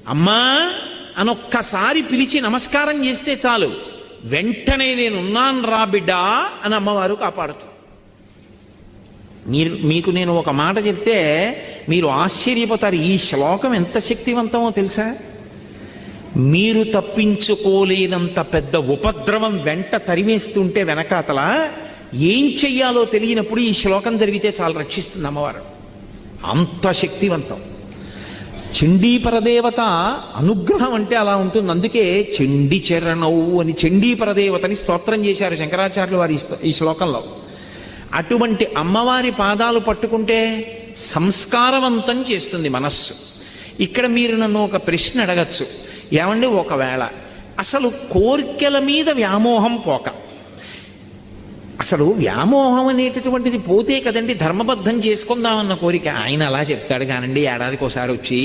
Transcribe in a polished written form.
అమ్మా అనొక్కసారి పిలిచి నమస్కారం చేస్తే చాలు, వెంటనే నేనున్నాను రా బిడ్డా అని అమ్మవారు కాపాడుతుంది. మీకు నేను ఒక మాట చెప్తే మీరు ఆశ్చర్యపోతారు. ఈ శ్లోకం ఎంత శక్తివంతమో తెలుసా? మీరు తప్పించుకోలేనంత పెద్ద ఉపద్రవం వెంట తరివేస్తుంటే వెనకాతల ఏం చెయ్యాలో తెలియనప్పుడు ఈ శ్లోకం జరిగితే చాలా రక్షిస్తుంది అమ్మవారు. అంత శక్తివంతం. చండీపరదేవత అనుగ్రహం అంటే అలా ఉంటుంది. అందుకే చండీ చరణవు అని చండీపరదేవతని స్తోత్రం చేశారు శంకరాచార్యులు వారి ఈ శ్లోకంలో. అటువంటి అమ్మవారి పాదాలు పట్టుకుంటే సంస్కారవంతం చేస్తుంది మనస్సు. ఇక్కడ మీరు నన్ను ఒక ప్రశ్న అడగచ్చు, ఏమండి ఒకవేళ అసలు కోర్కెల మీద వ్యామోహం పోక, అసలు వ్యామోహం అనేటటువంటిది పోతే కదండి ధర్మబద్ధం చేసుకుందామన్న కోరిక. ఆయన అలా చెప్తాడు కానండి, ఏడాదికి ఒకసారి వచ్చి